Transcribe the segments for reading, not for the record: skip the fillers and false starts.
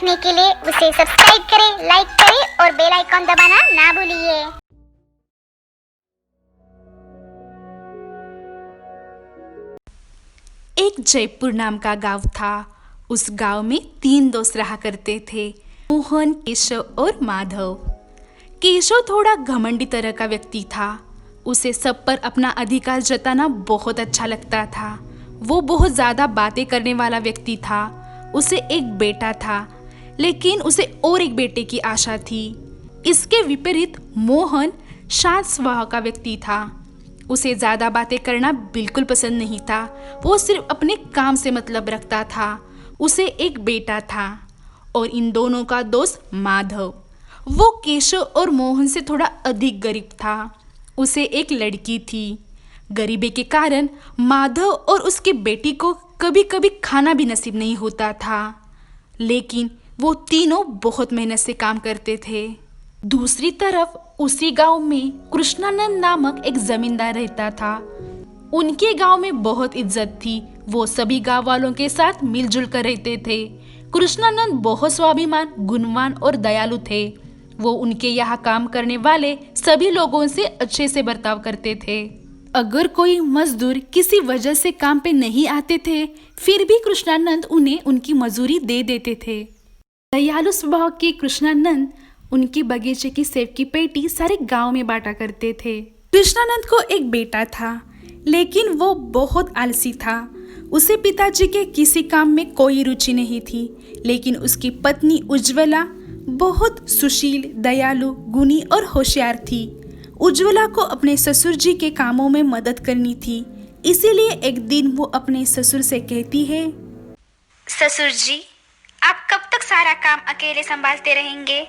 देखने के लिए उसे सब्सक्राइब करें, लाइक करें और बेल आइकॉन दबाना ना भूलिए। एक जयपुर नाम का गांव था। उस गांव में 3 दोस्त रहा करते थे, मोहन, केशव और माधव। केशव थोड़ा घमंडी तरह का व्यक्ति था। उसे सब पर अपना अधिकार जताना बहुत अच्छा लगता था। वो बहुत ज़्यादा बातें करने वाला व्यक्ति था। उसे एक बेटा था, लेकिन उसे और एक बेटे की आशा थी। इसके विपरीत मोहन शांत स्वभाव का व्यक्ति था। उसे ज़्यादा बातें करना बिल्कुल पसंद नहीं था। वो सिर्फ अपने काम से मतलब रखता था। उसे एक बेटा था और इन दोनों का दोस्त माधव। वो केशव और मोहन से थोड़ा अधिक गरीब था। उसे एक लड़की थी। गरीबी के कारण माधव और उसकी बेटी को कभी कभी खाना भी नसीब नहीं होता था, लेकिन वो तीनों बहुत मेहनत से काम करते थे। दूसरी तरफ उसी गांव में कृष्णानंद नामक एक जमींदार रहता था। उनके गांव में बहुत इज्जत थी। वो सभी गांव वालों के साथ मिलजुल कर रहते थे। कृष्णानंद बहुत स्वाभिमान, गुणवान और दयालु थे। वो उनके यहाँ काम करने वाले सभी लोगों से अच्छे से बर्ताव करते थे। अगर कोई मजदूर किसी वजह से काम पे नहीं आते थे, फिर भी कृष्णानंद उन्हें उनकी मजूरी दे देते थे। दयालु स्वभाव के कृष्णानंद उनके बगीचे की सेब की पेटी सारे गांव में बांटा करते थे। कृष्णानंद को एक बेटा था, लेकिन वो बहुत आलसी था। उसे पिताजी के किसी काम में कोई रुचि नहीं थी, लेकिन उसकी पत्नी उज्ज्वला बहुत सुशील, दयालु, गुणी और होशियार थी। उज्ज्वला को अपने ससुर जी के कामों में मदद करनी थी। इसीलिए एक दिन वो अपने ससुर से कहती है, ससुर जी, आप कब तक सारा काम अकेले संभालते रहेंगे?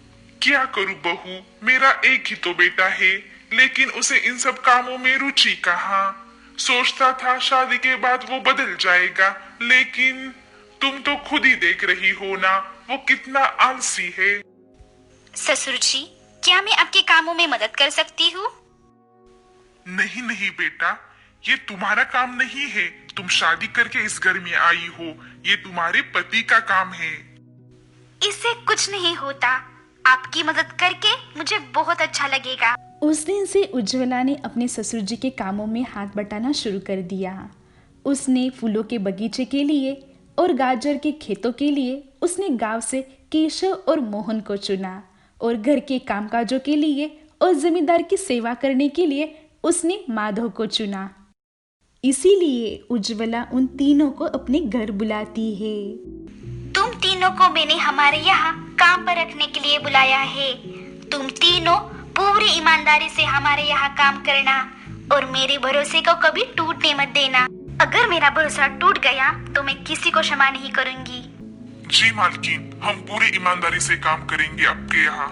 क्या करूं बहू, मेरा एक ही तो बेटा है, लेकिन उसे इन सब कामों में रुचि कहाँ। सोचता था शादी के बाद वो बदल जाएगा, लेकिन तुम तो खुद ही देख रही हो ना, वो कितना आलसी है। ससुर जी, क्या मैं आपके कामों में मदद कर सकती हूँ? नहीं नहीं बेटा, ये तुम्हारा काम नहीं है। तुम शादी करके इस घर में आई हो, ये तुम्हारे पति का काम है। इससे कुछ नहीं होता। आपकी मदद करके मुझे बहुत अच्छा लगेगा। उस दिन से उज्ज्वला ने अपने ससुर जी के कामों में हाथ बटाना शुरू कर दिया। उसने फूलों के बगीचे के लिए और गाजर के खेतों के लिए उसने गांव से केशव और मोहन को चुना, और घर के कामकाजों के लिए और जमींदार की सेवा करने के लिए उसने माधव को चुना। इसीलिए उज्ज्वला उन तीनों को अपने घर बुलाती है। तुम तीनों को मैंने हमारे यहाँ काम पर रखने के लिए बुलाया है। तुम तीनों पूरी ईमानदारी से हमारे यहाँ काम करना और मेरे भरोसे को कभी टूटने मत देना। अगर मेरा भरोसा टूट गया तो मैं किसी को क्षमा नहीं करूंगी। जी मालकिन, हम पूरी ईमानदारी से काम करेंगे आपके यहाँ।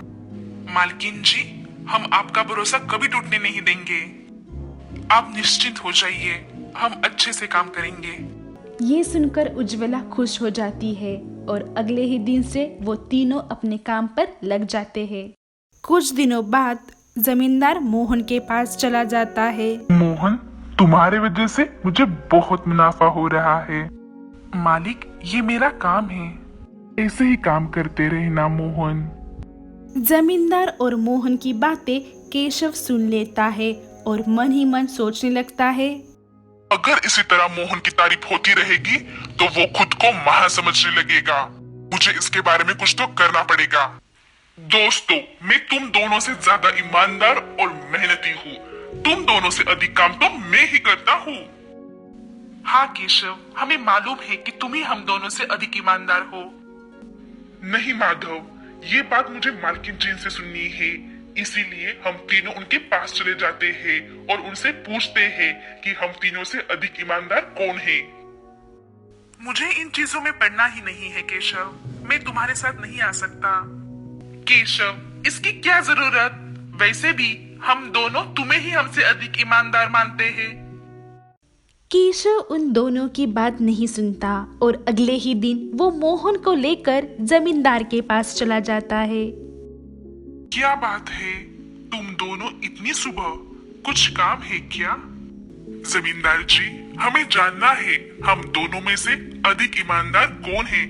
मालकिन जी, हम आपका भरोसा कभी टूटने नहीं देंगे। आप निश्चिंत हो जाइए, हम अच्छे से काम करेंगे। ये सुनकर उज्ज्वला खुश हो जाती है और अगले ही दिन से वो तीनों अपने काम पर लग जाते हैं। कुछ दिनों बाद जमींदार मोहन के पास चला जाता है। मोहन, तुम्हारे वजह से मुझे बहुत मुनाफा हो रहा है। मालिक, ये मेरा काम है, ऐसे ही काम करते रहना मोहन। जमींदार और मोहन की बातें केशव सुन लेता है और मन ही मन सोचने लगता है, अगर इसी तरह मोहन की तारीफ होती रहेगी तो वो खुद को महान समझने लगेगा। मुझे इसके बारे में कुछ तो करना पड़ेगा। दोस्तों, मैं तुम दोनों से ज्यादा ईमानदार और मेहनती हूँ। तुम दोनों से अधिक काम तो मैं ही करता हूँ। हाँ केशव, हमें मालूम है कि तुम ही हम दोनों से अधिक ईमानदार हो। नहीं माधव, ये बात मुझे मालकिन जी से सुननी है। इसीलिए हम तीनों उनके पास चले जाते हैं और उनसे पूछते हैं कि हम तीनों से अधिक ईमानदार कौन है। मुझे इन चीजों में पढ़ना ही नहीं है केशव, मैं तुम्हारे साथ नहीं आ सकता। केशव, इसकी क्या जरूरत? वैसे भी हम दोनों तुम्हें ही हमसे अधिक ईमानदार मानते हैं। केशव उन दोनों की बात नहीं सुनता और अगले ही दिन वो मोहन को लेकर जमींदार के पास चला जाता है। क्या बात है, तुम दोनों इतनी सुबह? कुछ काम है क्या? जमींदार जी, हमें जानना है हम दोनों में से अधिक ईमानदार कौन है।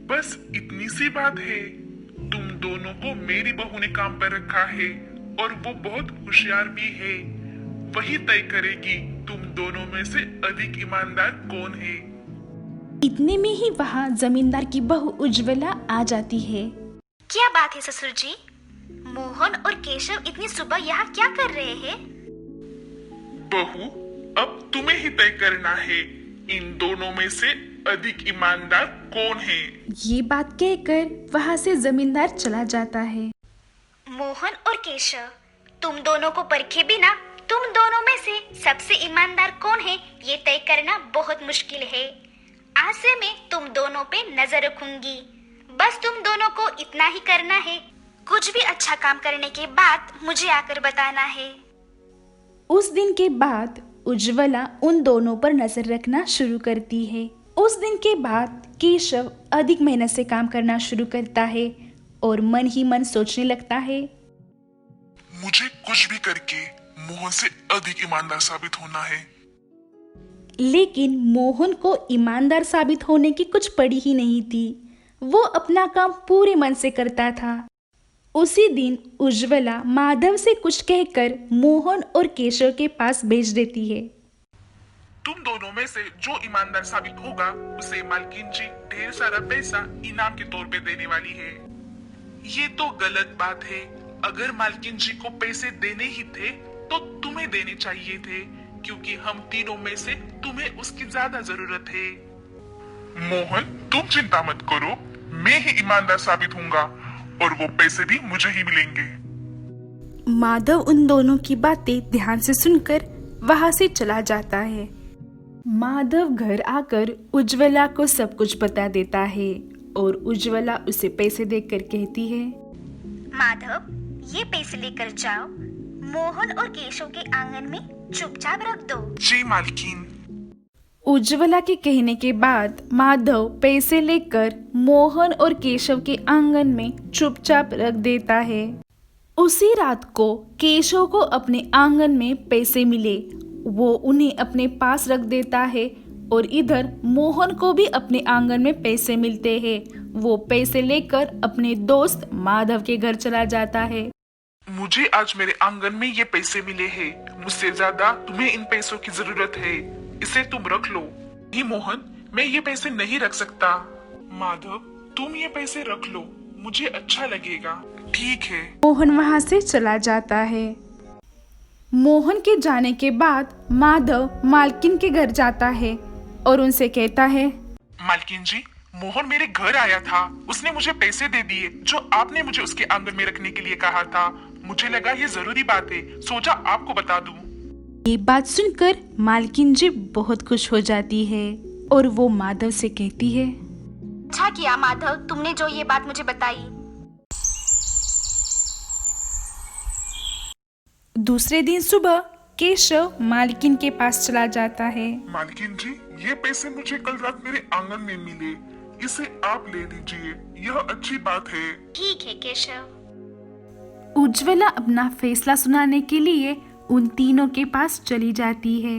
बस इतनी सी बात है। तुम दोनों को मेरी बहू ने काम पर रखा है और वो बहुत होशियार भी है। वही तय करेगी तुम दोनों में से अधिक ईमानदार कौन है। इतने में ही वहाँ जमींदार की बहू उज्ज्वला आ जाती है। क्या बात है ससुर जी, मोहन और केशव इतनी सुबह यहाँ क्या कर रहे हैं? बहू, अब तुम्हें ही तय करना है इन दोनों में से अधिक ईमानदार कौन है। ये बात कहकर वहाँ से जमींदार चला जाता है। मोहन और केशव, तुम दोनों को परखे बिना तुम दोनों में से सबसे ईमानदार कौन है ये तय करना बहुत मुश्किल है। आज से मैं तुम दोनों पे नजर रखूंगी। बस तुम दोनों को इतना ही करना है। कुछ भी अच्छा काम करने के बाद मुझे आकर बताना है। उस दिन के बाद उज्ज्वला उन दोनों पर नजर रखना शुरू करती है। उस दिन के बाद केशव अधिक मेहनत से काम करना शुरू करता है और मन ही मन सोचने लगता है, मुझे कुछ भी करके मोहन से अधिक ईमानदार साबित होना है। लेकिन मोहन को ईमानदार साबित होने की कुछ पड़ी ही नहीं थी। वो अपना काम पूरे मन से करता था। उसी दिन उज्ज्वला माधव से कुछ कहकर मोहन और केशव के पास भेज देती है। तुम दोनों में से जो ईमानदार साबित होगा उसे मालकिन जी ढेर सारा पैसा इनाम के तौर पे देने वाली है। ये तो गलत बात है। अगर मालकिन जी को पैसे देने ही थे तो तुम्हें देने चाहिए थे, क्योंकि हम तीनों में से तुम्हें उसकी ज्यादा जरूरत है। मोहन, तुम चिंता मत करो, मैं ही ईमानदार साबित होऊंगा और वो पैसे भी मुझे ही मिलेंगे। माधव उन दोनों की बातें ध्यान से सुनकर वहां से चला जाता है। माधव घर आकर उज्ज्वला को सब कुछ बता देता है और उज्ज्वला उसे पैसे देकर कहती है, माधव, ये पैसे लेकर जाओ, मोहन और केशव के आंगन में चुपचाप रख दो। जी मालकिन। उज्ज्वला के कहने के बाद माधव पैसे लेकर मोहन और केशव के आंगन में चुपचाप रख देता है। उसी रात को केशव को अपने आंगन में पैसे मिले। वो उन्हें अपने पास रख देता है और इधर मोहन को भी अपने आंगन में पैसे मिलते हैं। वो पैसे लेकर अपने दोस्त माधव के घर चला जाता है। मुझे आज मेरे आंगन में ये पैसे मिले हैं। मुझसे ज्यादा तुम्हें इन पैसों की जरूरत है, इसे तुम रख लो। नहीं मोहन, मैं ये पैसे नहीं रख सकता। माधव, तुम ये पैसे रख लो, मुझे अच्छा लगेगा। ठीक है। मोहन वहां से चला जाता है। मोहन के जाने के बाद माधव मालकिन के घर जाता है और उनसे कहता है, मालकिन जी, मोहन मेरे घर आया था। उसने मुझे पैसे दे दिए जो आपने मुझे उसके आंगन में रखने के लिए कहा था। मुझे लगा ये जरूरी बात है, सोचा आपको बता दूं। ये बात सुनकर मालकिन जी बहुत खुश हो जाती है और वो माधव से कहती है, अच्छा किया माधव, तुमने जो ये बात मुझे बताई। दूसरे दिन सुबह केशव मालकिन के पास चला जाता है। मालकिन जी, ये पैसे मुझे कल रात मेरे आंगन में मिले, इसे आप ले लीजिए, यह अच्छी बात है। ठीक है केशव। उज्ज्वला अपना फैसला सुनाने के लिए उन तीनों के पास चली जाती है।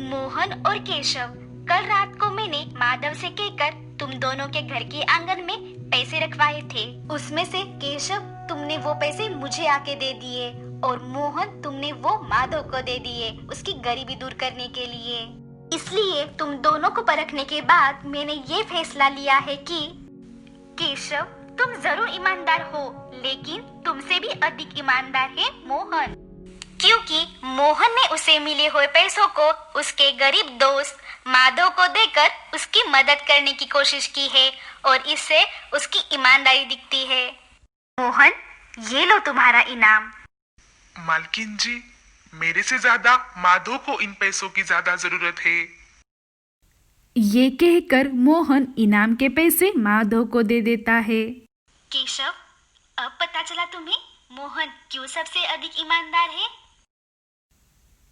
मोहन और केशव, कल रात को मैंने माधव से कहकर तुम दोनों के घर के आंगन में पैसे रखवाए थे। उसमें से केशव, तुमने वो पैसे मुझे आके दे दिए और मोहन, तुमने वो माधव को दे दिए उसकी गरीबी दूर करने के लिए। इसलिए तुम दोनों को परखने के बाद मैंने ये फैसला लिया है कि केशव, तुम जरूर ईमानदार हो, लेकिन तुमसे भी अधिक ईमानदार है मोहन, क्योंकि मोहन ने उसे मिले हुए पैसों को उसके गरीब दोस्त माधव को देकर उसकी मदद करने की कोशिश की है और इससे उसकी ईमानदारी दिखती है। मोहन, ये लो तुम्हारा इनाम। मालकिन जी, मेरे से ज्यादा माधव को इन पैसों की ज्यादा जरूरत है। ये कहकर मोहन इनाम के पैसे माधव को दे देता है। केशव, अब पता चला तुम्हें मोहन क्यों सबसे अधिक ईमानदार है?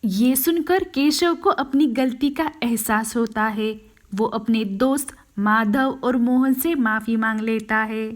ये सुनकर केशव को अपनी गलती का एहसास होता है। वो अपने दोस्त माधव और मोहन से माफी मांग लेता है।